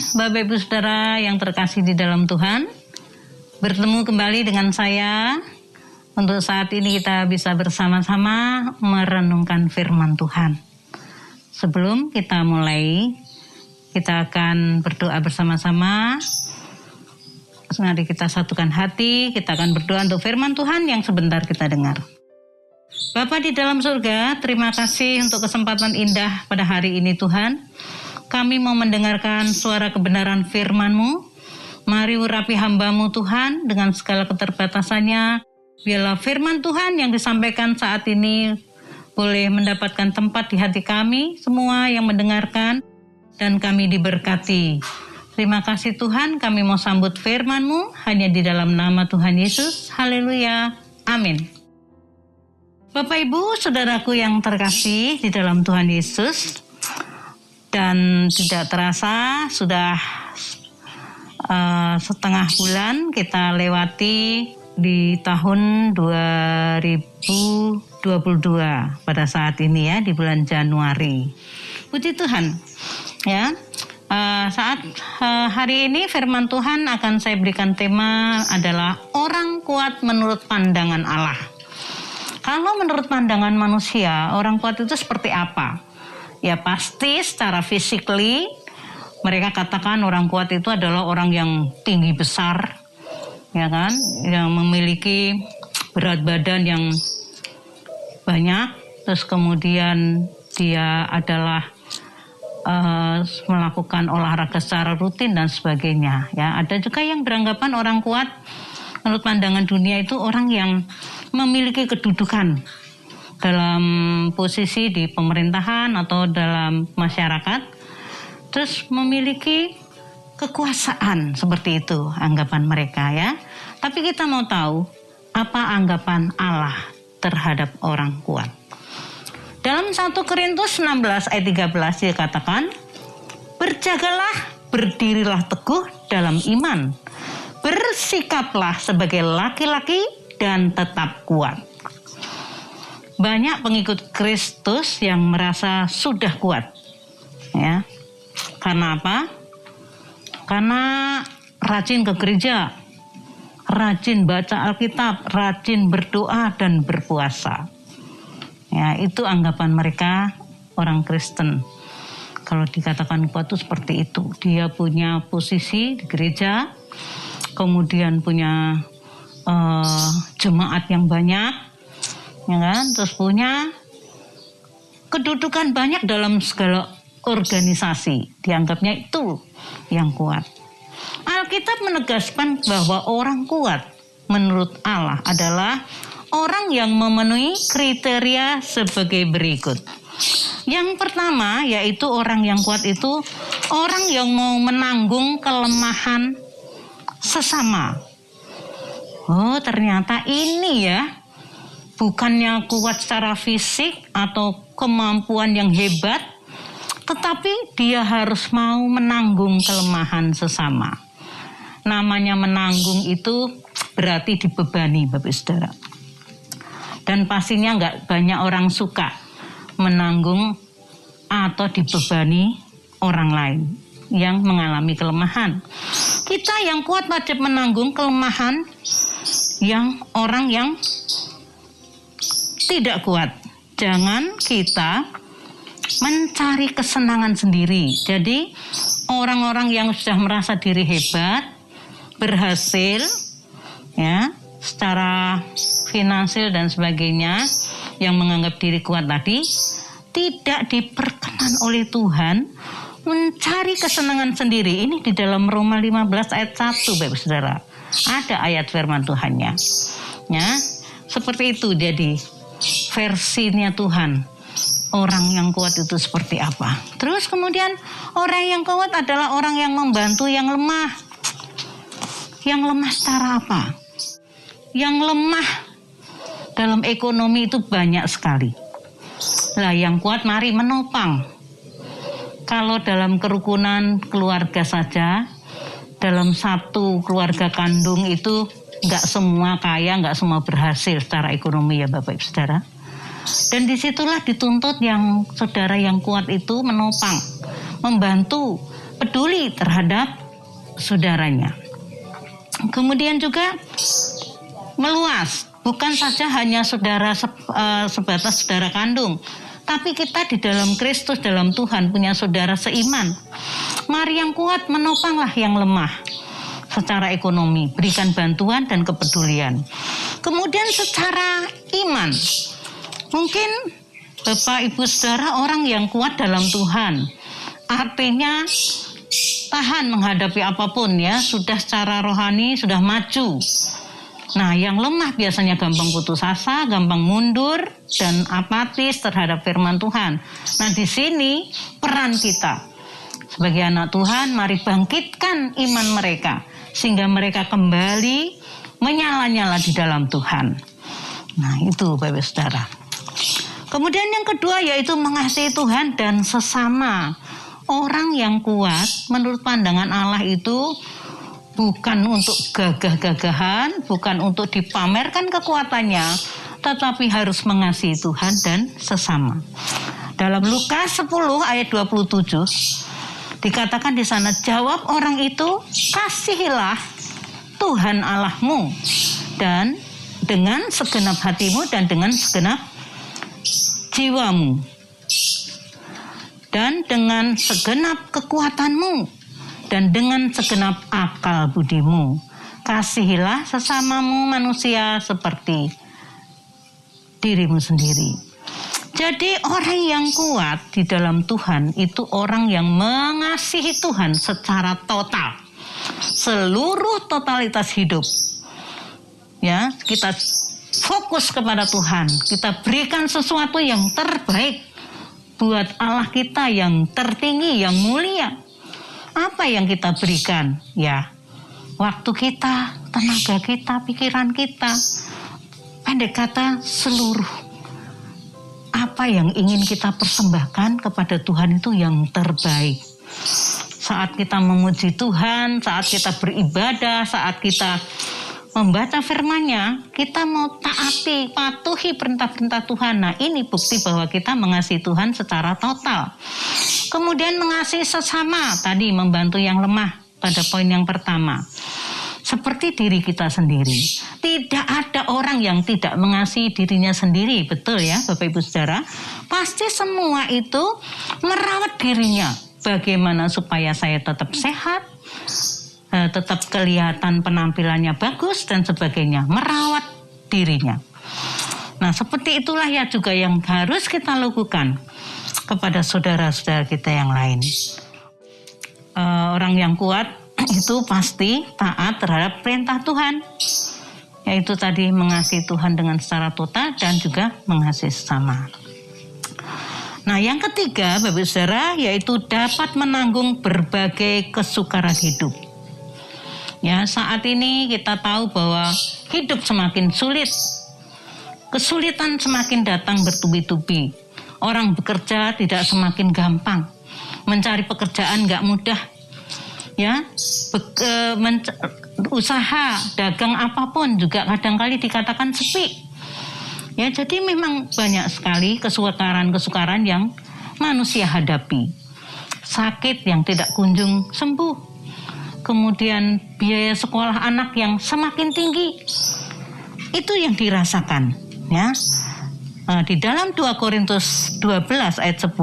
Bapak Ibu Saudara yang terkasih di dalam Tuhan. Bertemu kembali dengan saya. Untuk saat ini kita bisa bersama-sama merenungkan firman Tuhan. Sebelum kita mulai, kita akan berdoa bersama-sama. Mari kita satukan hati, kita akan berdoa untuk firman Tuhan yang sebentar kita dengar. Bapa di dalam surga, terima kasih untuk kesempatan indah pada hari ini Tuhan. Kami mau mendengarkan suara kebenaran firman-Mu. Mari urapi hamba-Mu Tuhan dengan segala keterbatasannya. Biarlah firman Tuhan yang disampaikan saat ini boleh mendapatkan tempat di hati kami, semua yang mendengarkan, dan kami diberkati. Terima kasih Tuhan, kami mau sambut firman-Mu hanya di dalam nama Tuhan Yesus. Haleluya. Amin. Bapak Ibu, saudaraku yang terkasih di dalam Tuhan Yesus, dan tidak terasa sudah setengah bulan kita lewati di tahun 2022 pada saat ini ya, di bulan Januari. Puji Tuhan ya. Saat hari ini firman Tuhan akan saya berikan tema adalah orang kuat menurut pandangan Allah. Kalau menurut pandangan manusia, orang kuat itu seperti apa? Ya pasti secara physically mereka katakan orang kuat itu adalah orang yang tinggi besar, ya kan, yang memiliki berat badan yang banyak, terus kemudian dia adalah melakukan olahraga secara rutin dan sebagainya. Ya, ada juga yang beranggapan orang kuat menurut pandangan dunia itu orang yang memiliki kedudukan dalam posisi di pemerintahan atau dalam masyarakat, terus memiliki kekuasaan, seperti itu anggapan mereka ya. Tapi kita mau tahu apa anggapan Allah terhadap orang kuat. Dalam 1 Korintus 16 ayat 13 dikatakan, berjagalah, berdirilah teguh dalam iman, bersikaplah sebagai laki-laki dan tetap kuat. Banyak pengikut Kristus yang merasa sudah kuat, ya. Karena apa? Karena rajin ke gereja, rajin baca Alkitab, rajin berdoa dan berpuasa. Ya, itu anggapan mereka orang Kristen. Kalau dikatakan kuat itu seperti itu. Dia punya posisi di gereja, kemudian punya jemaat yang banyak, ya kan? Terus punya kedudukan banyak dalam segala organisasi. Dianggapnya itu yang kuat. Alkitab menegaskan bahwa orang kuat menurut Allah adalah orang yang memenuhi kriteria sebagai berikut. Yang pertama yaitu orang yang kuat itu orang yang mau menanggung kelemahan sesama. Oh, ternyata ini ya, bukannya kuat secara fisik atau kemampuan yang hebat, tetapi dia harus mau menanggung kelemahan sesama. Namanya menanggung itu berarti dibebani, Bapak Saudara. Dan pastinya nggak banyak orang suka menanggung atau dibebani orang lain yang mengalami kelemahan. Kita yang kuat wajib menanggung kelemahan yang orang yang tidak kuat. Jangan kita mencari kesenangan sendiri. Jadi orang-orang yang sudah merasa diri hebat, berhasil, ya, secara finansial dan sebagainya, yang menganggap diri kuat tadi, tidak diperkenan oleh Tuhan mencari kesenangan sendiri. Ini di dalam Roma 15 ayat 1, Bapak Saudara. Ada ayat firman Tuhannya. Ya, seperti itu jadi versinya Tuhan. Orang yang kuat itu seperti apa? Terus kemudian orang yang kuat adalah orang yang membantu yang lemah. Yang lemah secara apa? Yang lemah dalam ekonomi itu banyak sekali. Lah yang kuat mari menopang. Kalau dalam kerukunan keluarga saja, dalam satu keluarga kandung itu nggak semua kaya, nggak semua berhasil secara ekonomi ya Bapak Ibu Saudara. Dan disitulah dituntut yang saudara yang kuat itu menopang, membantu peduli terhadap saudaranya. Kemudian juga meluas, bukan saja hanya saudara sebatas saudara kandung, tapi kita di dalam Kristus, dalam Tuhan punya saudara seiman. Mari yang kuat menopanglah yang lemah secara ekonomi, berikan bantuan dan kepedulian. Kemudian secara iman, mungkin Bapak Ibu Saudara orang yang kuat dalam Tuhan, artinya tahan menghadapi apapun ya, sudah secara rohani sudah maju. Nah, yang lemah biasanya gampang putus asa, gampang mundur dan apatis terhadap firman Tuhan. Nah, di sini peran kita sebagai anak Tuhan, mari bangkitkan iman mereka sehingga mereka kembali menyala-nyala di dalam Tuhan. Nah, itu Bapak Saudara. Kemudian yang kedua yaitu mengasihi Tuhan dan sesama. Orang yang kuat menurut pandangan Allah itu bukan untuk gagah-gagahan, bukan untuk dipamerkan kekuatannya, tetapi harus mengasihi Tuhan dan sesama. Dalam Lukas 10 ayat 27 dikatakan di sana, jawab orang itu, kasihilah Tuhan Allahmu dan dengan segenap hatimu dan dengan segenap jiwamu dan dengan segenap kekuatanmu dan dengan segenap akal budimu. Kasihilah sesamamu manusia seperti dirimu sendiri. Jadi orang yang kuat di dalam Tuhan itu orang yang mengasihi Tuhan secara total. Seluruh totalitas hidup. Ya, kita fokus kepada Tuhan. Kita berikan sesuatu yang terbaik buat Allah kita yang tertinggi, yang mulia. Apa yang kita berikan? Ya, waktu kita, tenaga kita, pikiran kita. Pendek kata, seluruh apa yang ingin kita persembahkan kepada Tuhan itu yang terbaik. Saat kita memuji Tuhan, saat kita beribadah, saat kita membaca firman-Nya, kita mau taati, patuhi perintah-perintah Tuhan. Nah, ini bukti bahwa kita mengasihi Tuhan secara total. Kemudian mengasihi sesama, tadi membantu yang lemah pada poin yang pertama. Seperti diri kita sendiri. Tidak ada orang yang tidak mengasihi dirinya sendiri, betul ya Bapak Ibu Saudara? Pasti semua itu merawat dirinya. Bagaimana supaya saya tetap sehat, tetap kelihatan penampilannya bagus dan sebagainya, merawat dirinya. Nah, seperti itulah ya juga yang harus kita lakukan kepada saudara-saudara kita yang lain. Orang yang kuat itu pasti taat terhadap perintah Tuhan, yaitu tadi mengasihi Tuhan dengan secara total dan juga mengasihi sesama. Nah, yang ketiga Bapak Saudara yaitu dapat menanggung berbagai kesukaran hidup. Ya, saat ini kita tahu bahwa hidup semakin sulit. Kesulitan semakin datang bertubi-tubi. Orang bekerja tidak semakin gampang. Mencari pekerjaan nggak mudah. Ya, usaha, dagang apapun juga kadang-kali dikatakan sepi. Ya, jadi memang banyak sekali kesukaran-kesukaran yang manusia hadapi. Sakit yang tidak kunjung sembuh. Kemudian biaya sekolah anak yang semakin tinggi, itu yang dirasakan ya. Di dalam 2 Korintus 12 ayat 10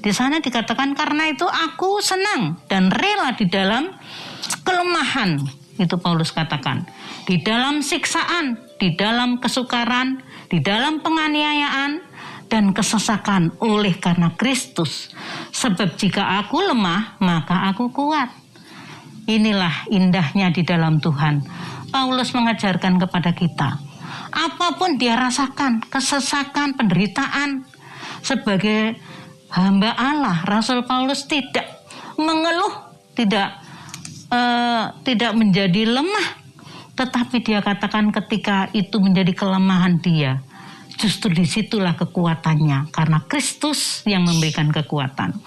di sana dikatakan, karena itu aku senang dan rela di dalam kelemahan, itu Paulus katakan, di dalam siksaan, di dalam kesukaran, di dalam penganiayaan dan kesesakan oleh karena Kristus, sebab jika aku lemah maka aku kuat. Inilah indahnya di dalam Tuhan. Paulus mengajarkan kepada kita, apapun dia rasakan, kesesakan, penderitaan, sebagai hamba Allah, Rasul Paulus tidak mengeluh, tidak menjadi lemah, tetapi dia katakan ketika itu menjadi kelemahan dia, justru disitulah kekuatannya, karena Kristus yang memberikan kekuatan.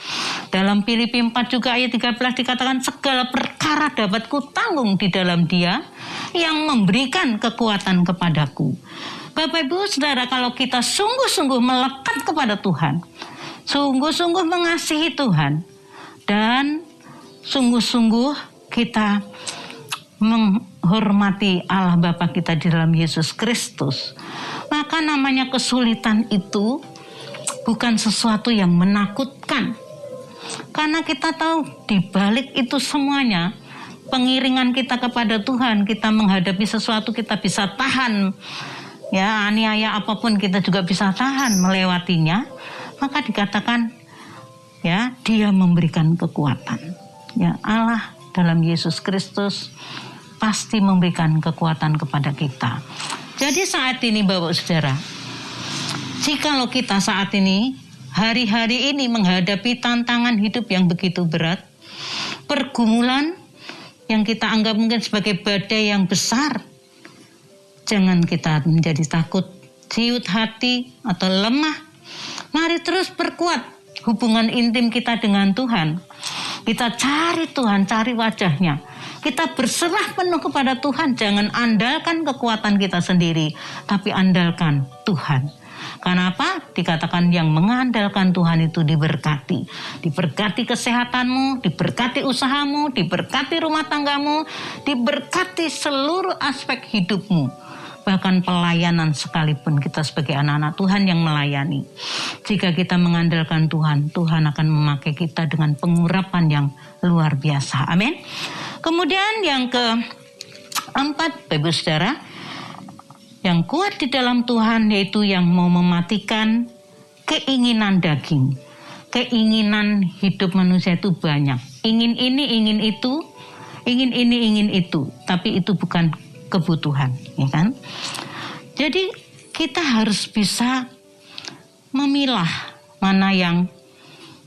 Dalam Filipi 4 juga ayat 13 dikatakan, segala perkara dapat kutanggung di dalam Dia yang memberikan kekuatan kepadaku. Bapak Ibu Saudara, kalau kita sungguh-sungguh melekat kepada Tuhan, sungguh-sungguh mengasihi Tuhan, dan sungguh-sungguh kita menghormati Allah Bapa kita di dalam Yesus Kristus, maka namanya kesulitan itu bukan sesuatu yang menakutkan. Karena kita tahu di balik itu semuanya, pengiringan kita kepada Tuhan, kita menghadapi sesuatu kita bisa tahan. Ya, aniaya apapun kita juga bisa tahan melewatinya. Maka dikatakan ya, Dia memberikan kekuatan. Ya, Allah dalam Yesus Kristus pasti memberikan kekuatan kepada kita. Jadi saat ini Bapak Saudara, jikalau kita saat ini, hari-hari ini menghadapi tantangan hidup yang begitu berat, pergumulan yang kita anggap mungkin sebagai badai yang besar, jangan kita menjadi takut, ciut hati, atau lemah. Mari terus perkuat hubungan intim kita dengan Tuhan. Kita cari Tuhan, cari wajah-Nya. Kita berserah penuh kepada Tuhan. Jangan andalkan kekuatan kita sendiri, tapi andalkan Tuhan. Karena apa? Dikatakan yang mengandalkan Tuhan itu diberkati. Diberkati kesehatanmu, diberkati usahamu, diberkati rumah tanggamu, diberkati seluruh aspek hidupmu. Bahkan pelayanan sekalipun kita sebagai anak-anak Tuhan yang melayani. Jika kita mengandalkan Tuhan, Tuhan akan memakai kita dengan pengurapan yang luar biasa. Amin. Kemudian yang keempat, Bapak Saudara, yang kuat di dalam Tuhan yaitu yang mau mematikan keinginan daging. Keinginan hidup manusia itu banyak. Ingin ini, ingin itu, ingin ini, ingin itu. Tapi itu bukan kebutuhan, ya kan? Jadi kita harus bisa memilah mana yang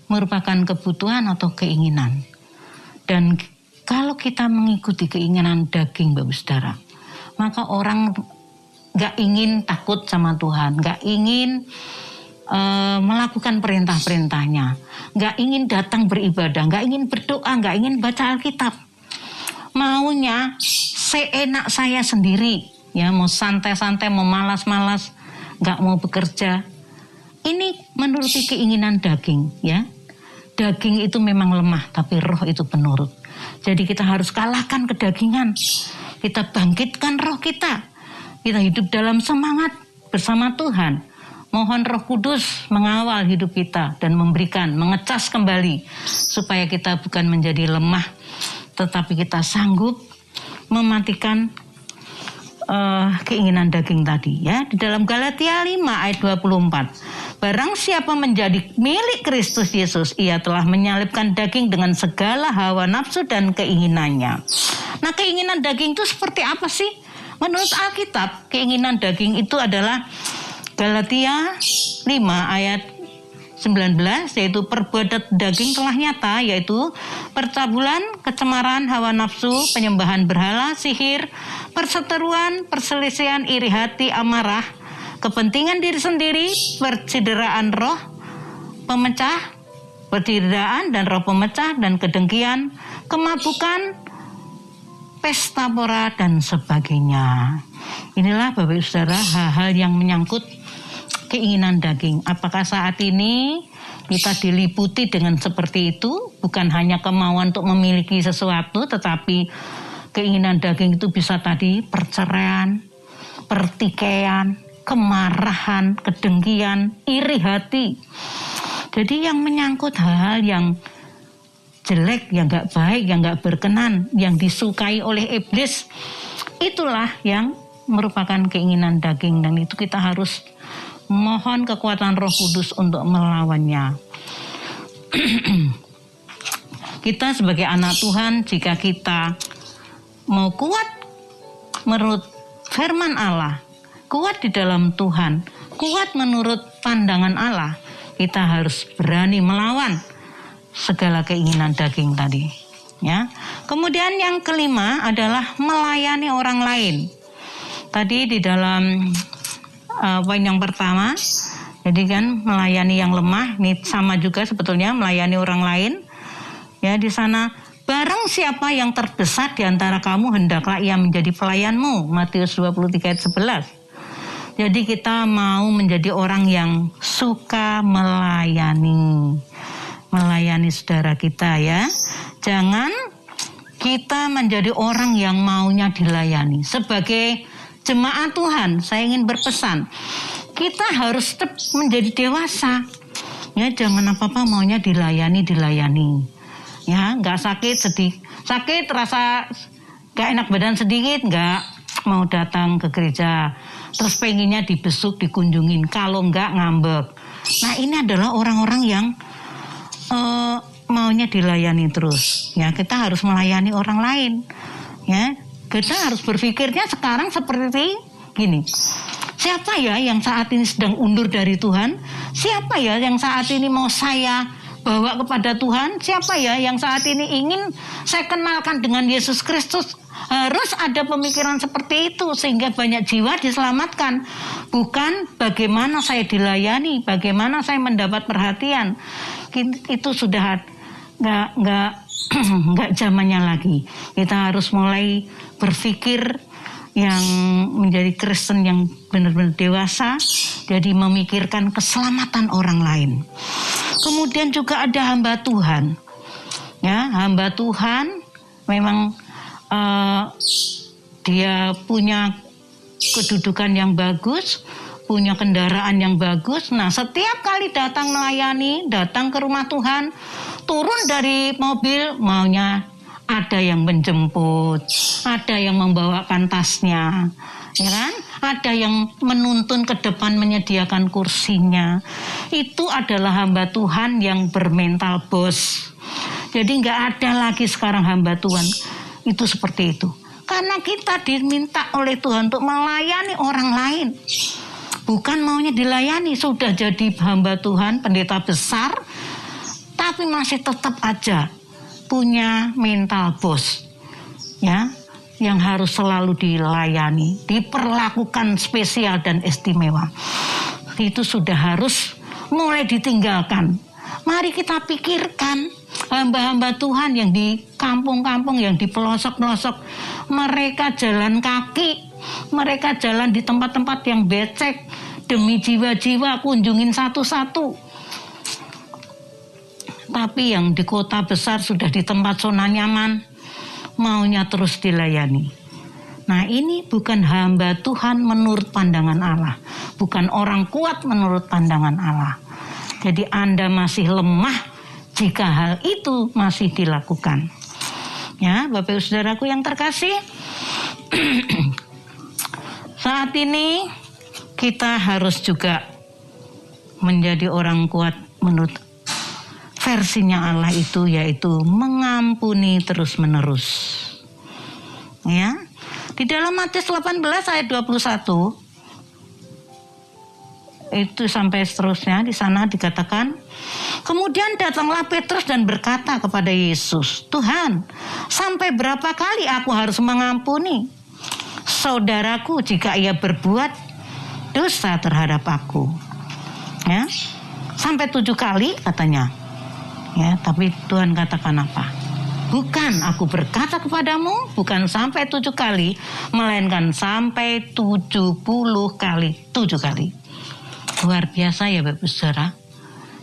merupakan kebutuhan atau keinginan. Dan kalau kita mengikuti keinginan daging, Bapak Saudara, maka orang gak ingin takut sama Tuhan, gak ingin melakukan perintah-perintahnya, gak ingin datang beribadah, gak ingin berdoa, gak ingin baca Alkitab. Maunya seenak saya sendiri, ya, mau santai-santai, mau malas-malas, gak mau bekerja. Ini menuruti keinginan daging, ya. Daging itu memang lemah, tapi roh itu penurut. Jadi kita harus kalahkan kedagingan. Kita bangkitkan roh kita. Kita hidup dalam semangat bersama Tuhan. Mohon Roh Kudus mengawal hidup kita dan memberikan, mengecas kembali supaya kita bukan menjadi lemah, tetapi kita sanggup mematikan keinginan daging tadi, ya. Di dalam Galatia 5 ayat 24. Barang siapa menjadi milik Kristus Yesus, ia telah menyalibkan daging dengan segala hawa nafsu dan keinginannya. Nah, keinginan daging itu seperti apa sih? Menurut Alkitab, keinginan daging itu adalah Galatia 5 ayat 19, yaitu perbuatan daging telah nyata, yaitu percabulan, kecemaran, hawa nafsu, penyembahan berhala, sihir, perseteruan, perselisihan, iri hati, amarah, kepentingan diri sendiri, percideraan roh pemecah, percideraan dan roh pemecah, dan kedengkian, kemabukan, pesta pora, dan sebagainya. Inilah Bapak Saudara hal-hal yang menyangkut keinginan daging. Apakah saat ini kita diliputi dengan seperti itu? Bukan hanya kemauan untuk memiliki sesuatu, tetapi keinginan daging itu bisa tadi perceraian, pertikaian, kemarahan, kedengkian, iri hati. Jadi yang menyangkut hal-hal yang jelek, yang gak baik, yang gak berkenan, yang disukai oleh iblis, itulah yang merupakan keinginan daging. Dan itu kita harus mohon kekuatan Roh Kudus untuk melawannya. Kita sebagai anak Tuhan, jika kita mau kuat menurut firman Allah, kuat di dalam Tuhan, kuat menurut pandangan Allah, kita harus berani melawan segala keinginan daging tadi, ya. Kemudian yang kelima adalah melayani orang lain. Tadi di dalam poin yang pertama, jadi kan melayani yang lemah, ini sama juga sebetulnya melayani orang lain. Ya, di sana barang siapa yang terdesak di antara kamu, hendaklah ia menjadi pelayanmu. Matius 23 ayat 11. Jadi kita mau menjadi orang yang suka melayani saudara kita, ya. Jangan kita menjadi orang yang maunya dilayani. Sebagai jemaat Tuhan, saya ingin berpesan, kita harus tetap menjadi dewasa. Ya, jangan apa-apa maunya dilayani. Ya, nggak sakit rasa nggak enak badan sedikit, nggak mau datang ke gereja. Terus pengennya dibesuk, dikunjungin. Kalau nggak ngambek. Nah, ini adalah orang-orang yang maunya dilayani terus. Ya, kita harus melayani orang lain. Ya, kita harus berpikirnya sekarang seperti gini. Siapa ya yang saat ini sedang undur dari Tuhan? Siapa ya yang saat ini mau saya bawa kepada Tuhan? Siapa ya yang saat ini ingin saya kenalkan dengan Yesus Kristus? Harus ada pemikiran seperti itu sehingga banyak jiwa diselamatkan. Bukan bagaimana saya dilayani, bagaimana saya mendapat perhatian. Itu sudah nggak zamannya lagi. Kita harus mulai berpikir yang menjadi Kristen yang benar-benar dewasa, jadi memikirkan keselamatan orang lain. Kemudian juga ada hamba Tuhan. Ya, hamba Tuhan memang dia punya kedudukan yang bagus, punya kendaraan yang bagus. Nah, setiap kali datang melayani, datang ke rumah Tuhan, turun dari mobil, maunya ada yang menjemput, ada yang membawakan tasnya, ya kan? Ada yang menuntun ke depan menyediakan kursinya. Itu adalah hamba Tuhan yang bermental bos. Jadi nggak ada lagi sekarang hamba Tuhan itu seperti itu. Karena kita diminta oleh Tuhan untuk melayani orang lain. Bukan maunya dilayani, sudah jadi hamba Tuhan, pendeta besar, tapi masih tetap aja punya mental bos. Ya, yang harus selalu dilayani, diperlakukan spesial dan istimewa. Itu sudah harus mulai ditinggalkan. Mari kita pikirkan hamba-hamba Tuhan yang di kampung-kampung, yang di pelosok-pelosok, mereka jalan kaki, mereka jalan di tempat-tempat yang becek demi jiwa-jiwa, kunjungin satu-satu. Tapi yang di kota besar sudah di tempat zona nyaman, maunya terus dilayani. Nah, ini bukan hamba Tuhan menurut pandangan Allah, bukan orang kuat menurut pandangan Allah. Jadi Anda masih lemah jika hal itu masih dilakukan. Ya, Bapak Ibu Saudaraku yang terkasih, saat ini kita harus juga menjadi orang kuat menurut versinya Allah itu, yaitu mengampuni terus-menerus. Ya. Di dalam Matius 18 ayat 21 itu sampai seterusnya, di sana dikatakan, kemudian datanglah Petrus dan berkata kepada Yesus, Tuhan, sampai berapa kali aku harus mengampuni saudaraku jika ia berbuat dosa terhadap aku? Ya, sampai 7 kali katanya. Ya, tapi Tuhan katakan apa? Bukan aku berkata kepadamu, bukan sampai 7 kali, melainkan sampai 70 kali, 7 kali. Luar biasa ya Bapak Saudara.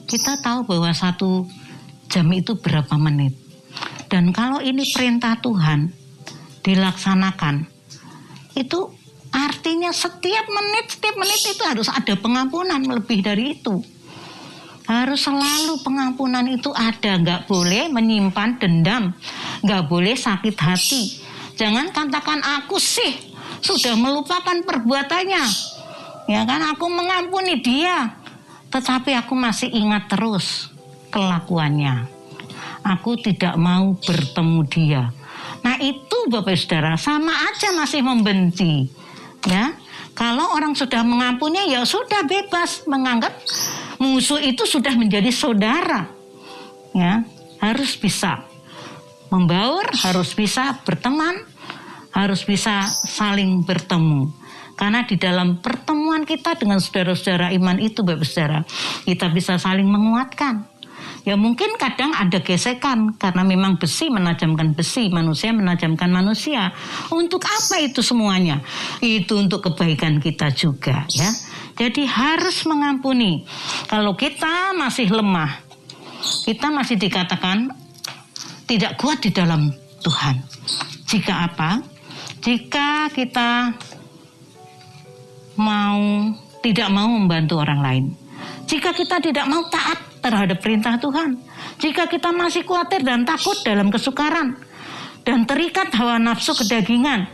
Kita tahu bahwa 1 jam itu berapa menit. Dan kalau ini perintah Tuhan dilaksanakan, itu artinya setiap menit itu harus ada pengampunan, lebih dari itu. Harus selalu pengampunan itu ada, nggak boleh menyimpan dendam, nggak boleh sakit hati. Jangan katakan aku sih sudah melupakan perbuatannya. Ya kan, aku mengampuni dia, tetapi aku masih ingat terus kelakuannya. Aku tidak mau bertemu dia. Nah itu Bapak Saudara sama aja masih membenci. Ya, kalau orang sudah mengampuni ya sudah bebas, menganggap musuh itu sudah menjadi saudara. Ya, harus bisa membaur, harus bisa berteman, harus bisa saling bertemu. Karena di dalam pertemuan kita dengan saudara-saudara iman itu, Bapak Saudara, kita bisa saling menguatkan. Ya mungkin kadang ada gesekan karena memang besi menajamkan besi, manusia menajamkan manusia. Untuk apa itu semuanya? Itu untuk kebaikan kita juga, ya. Jadi harus mengampuni. Kalau kita masih lemah, kita masih dikatakan tidak kuat di dalam Tuhan. Jika apa? Jika kita tidak mau membantu orang lain. Jika kita tidak mau taat terhadap perintah Tuhan. Jika kita masih khawatir dan takut dalam kesukaran. Dan terikat hawa nafsu kedagingan.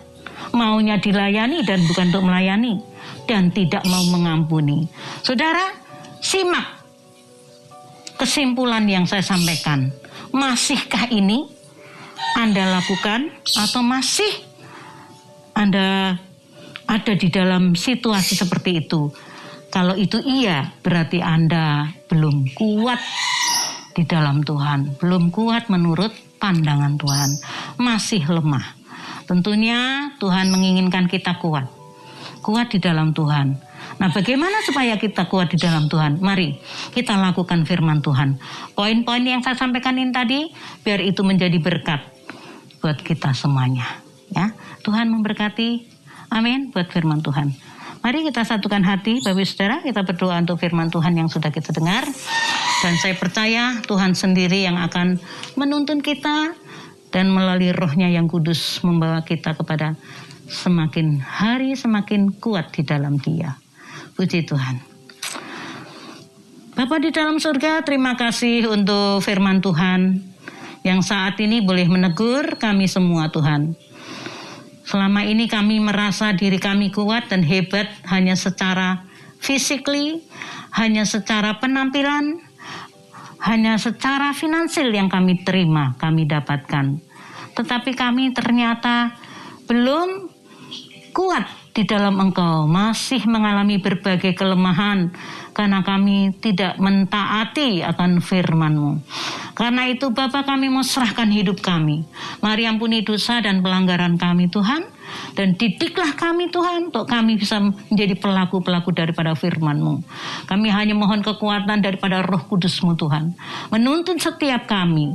Maunya dilayani dan bukan untuk melayani. Dan tidak mau mengampuni. Saudara, simak kesimpulan yang saya sampaikan. Masihkah ini Anda lakukan atau masih Anda ada di dalam situasi seperti itu? Kalau itu iya, berarti Anda belum kuat di dalam Tuhan, belum kuat menurut pandangan Tuhan, masih lemah. Tentunya Tuhan menginginkan kita kuat di dalam Tuhan. Nah, bagaimana supaya kita kuat di dalam Tuhan? Mari kita lakukan firman Tuhan. Poin-poin yang saya sampaikan ini tadi, biar itu menjadi berkat buat kita semuanya. Ya, Tuhan memberkati. Amin. Buat firman Tuhan. Mari kita satukan hati, Bapak Saudara, kita berdoa untuk firman Tuhan yang sudah kita dengar. Dan saya percaya Tuhan sendiri yang akan menuntun kita dan melalui Roh-Nya yang kudus membawa kita kepada semakin hari semakin kuat di dalam Dia. Puji Tuhan. Bapa di dalam surga, terima kasih untuk firman Tuhan yang saat ini boleh menegur kami semua, Tuhan. Selama ini kami merasa diri kami kuat dan hebat hanya secara physically, hanya secara penampilan, hanya secara finansial yang kami terima, kami dapatkan. Tetapi kami ternyata belum kuat di dalam Engkau, masih mengalami berbagai kelemahan karena kami tidak mentaati akan firman-Mu. Karena itu Bapa, kami mau serahkan hidup kami. Mari ampuni dosa dan pelanggaran kami Tuhan, dan didiklah kami Tuhan untuk kami bisa menjadi pelaku-pelaku daripada firman-Mu. Kami hanya mohon kekuatan daripada Roh Kudus-Mu Tuhan, menuntun setiap kami,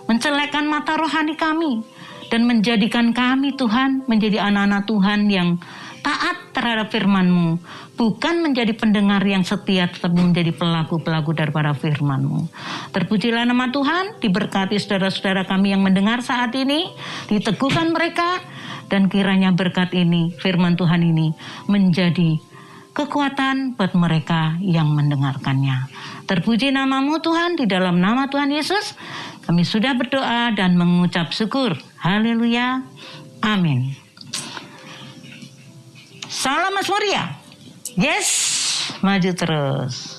mencelekkan mata rohani kami, dan menjadikan kami Tuhan menjadi anak-anak Tuhan yang taat terhadap firman-Mu, bukan menjadi pendengar yang setia, tetapi menjadi pelaku-pelaku daripada firman-Mu. Terpujilah nama Tuhan, diberkati saudara-saudara kami yang mendengar saat ini, diteguhkan mereka, dan kiranya berkat ini, firman Tuhan ini, menjadi kekuatan buat mereka yang mendengarkannya. Terpuji nama-Mu Tuhan, di dalam nama Tuhan Yesus, kami sudah berdoa dan mengucap syukur. Haleluya. Amin. Salam Mas Maria. Yes, maju terus.